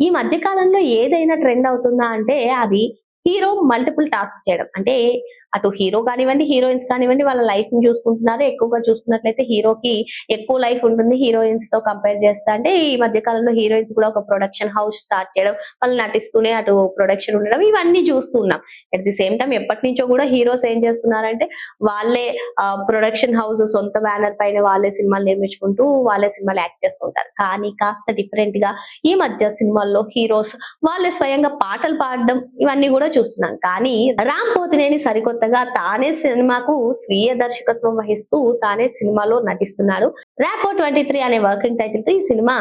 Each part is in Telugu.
ఈ మధ్య కాలంలో ఏదైనా ట్రెండ్ అవుతుందా అంటే అది హీరో మల్టిపుల్ టాస్క్ చేయడం. అంటే అటు హీరో కానివ్వండి, హీరోయిన్స్ కానివ్వండి వాళ్ళ లైఫ్‌ని చూసుకుంటున్నారు. ఎక్కువగా చూసుకున్నట్లయితే హీరోకి ఎక్కువ లైఫ్ ఉంటుంది హీరోయిన్స్‌తో కంపేర్ చేస్తే. అంటే ఈ మధ్య కాలంలో హీరోయిన్స్ కూడా ఒక ప్రొడక్షన్ హౌస్ స్టార్ట్ చేయడం, వాళ్ళు నటిస్తూనే అటు ప్రొడక్షన్ ఉండడం ఇవన్నీ చూస్తూ ఉన్నాం. అట్ ది సేమ్ టైమ్ ఎప్పటినుంచో కూడా హీరోస్ ఏం చేస్తున్నారంటే వాళ్ళే ప్రొడక్షన్ హౌస్ సొంత బ్యానర్ పైన వాళ్ళే సినిమాలు నిర్మించుకుంటూ వాళ్ళే సినిమాలు యాక్ట్ చేస్తూ ఉంటారు. కానీ కాస్త డిఫరెంట్‌గా ఈ మధ్య సినిమాల్లో హీరోస్ వాళ్ళే స్వయంగా పాటలు పాడడం ఇవన్నీ కూడా చూస్తున్నాం. కానీ రామ్ పోతినేని సరికొత్తగా తానే సినిమాకు స్వీయ దర్శకత్వం వహిస్తూ తానే సినిమాలో నటిస్తున్నాడు. ర్యాపో 23 అనే వర్కింగ్ టైటిల్ తో ఈ సినిమా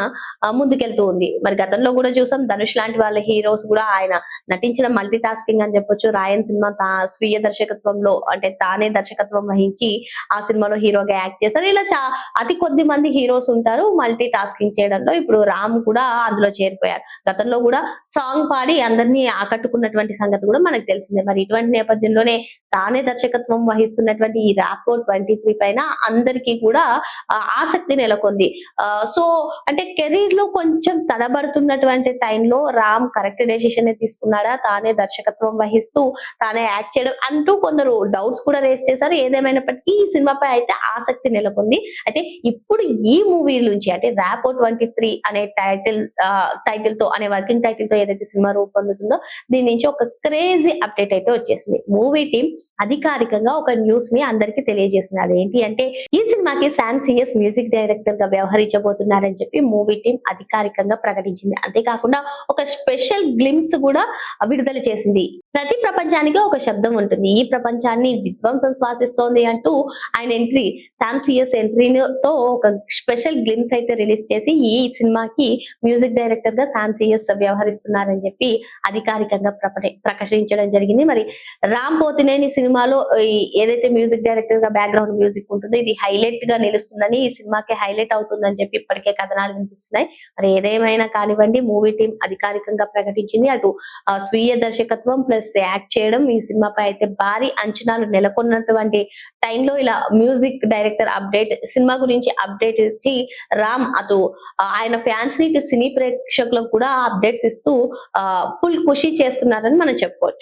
ముందుకెళ్తూ ఉంది. మరి గతంలో కూడా చూసాం ధనుష్ లాంటి వాళ్ళ హీరోస్ కూడా ఆయన నటించిన మల్టీ టాస్కింగ్ అని చెప్పొచ్చు. రాయన్ సినిమా స్వీయ దర్శకత్వంలో అంటే తానే దర్శకత్వం వహించి ఆ సినిమాలో హీరోగా యాక్ట్ చేశారు. ఇలా అతి కొద్ది మంది హీరోస్ ఉంటారు మల్టీ టాస్కింగ్ చేయడంలో. ఇప్పుడు రామ్ కూడా అందులో చేరిపోయారు. గతంలో కూడా సాంగ్ పాడి అందరినీ ఆకట్టుకున్నటువంటి సంగతి కూడా మనకు తెలిసిందే. మరి ఇటువంటి నేపథ్యంలోనే తానే దర్శకత్వం వహిస్తున్నటువంటి ఈ ర్యాపో 23 పైన అందరికీ కూడా ఆసక్తి నెలకొంది. సో అంటే కెరీర్ లో కొంచెం తడబడుతున్నటువంటి టైంలో రామ్ కరెక్ట్ డెసిషన్ తీసుకున్నాడా, తానే దర్శకత్వం వహిస్తూ తానే యాక్ట్ చేయడం అంటూ కొందరు డౌట్స్ కూడా రేస్ చేశారు. ఏదేమైనప్పటికీ ఈ సినిమాపై అయితే ఆసక్తి నెలకొంది. అయితే ఇప్పుడు ఈ మూవీ నుంచి అంటే ర్యాపో 23 అనే టైటిల్ తో అనే వర్కింగ్ టైటిల్ తో ఏదైతే సినిమా రూపొందుతుందో దీని నుంచి ఒక క్రేజీ అప్డేట్ అయితే వచ్చేసింది. మూవీ టీం అధికారికంగా ఒక న్యూస్ ని అందరికీ తెలియజేసింది. అదేంటి అంటే ఈ సినిమాకి శామ్ సిఎస్ మ్యూజిక్ డైరెక్టర్ గా వ్యవహరించబోతున్నారని చెప్పి మూవీ టీం అధికారికంగా ప్రకటించింది. అంతేకాకుండా ఒక స్పెషల్ గ్లిమ్స్ కూడా విడుదల చేసింది. ప్రతి ప్రపంచానికి ఒక శబ్దం ఉంటుంది, ఈ ప్రపంచాన్ని విధ్వంసం శ్వాసిస్తోంది అంటూ ఆయన ఎంట్రీ శామ్ సిఎస్ ఎంట్రీతో ఒక స్పెషల్ గ్లిమ్స్ అయితే రిలీజ్ చేసి ఈ సినిమాకి మ్యూజిక్ డైరెక్టర్ గా శామ్ సిఎస్ వ్యవహరిస్తున్నారని చెప్పి అధికారికంగా ప్రకటించడం జరిగింది. మరి రామ్ పోతినేని సినిమాలో ఏదైతే మ్యూజిక్ డైరెక్టర్ గా బ్యాక్గ్రౌండ్ మ్యూజిక్ ఉంటుందో ఇది హైలైట్ గా నిలుస్తుందని, ఈ సినిమాకి హైలైట్ అవుతుందని చెప్పి ఇప్పటికే కథనాలు వినిపిస్తున్నాయి. మరి ఏదేమైనా కానివ్వండి మూవీ టీం అధికారికంగా ప్రకటించింది. అటు స్వీయ దర్శకత్వం ప్లస్ యాక్ట్ చేయడం ఈ సినిమాపై అయితే భారీ అంచనాలు నెలకొన్నటువంటి టైంలో ఇలా మ్యూజిక్ డైరెక్టర్ అప్డేట్ సినిమా గురించి అప్డేట్ ఇచ్చి రామ్ అటు ఆయన ఫ్యాన్స్ ని సినీ ప్రేక్షకులకు కూడా అప్డేట్స్ ఇస్తూ ఫుల్ ఖుషి చేస్తున్నారని మనం చెప్పుకోవచ్చు.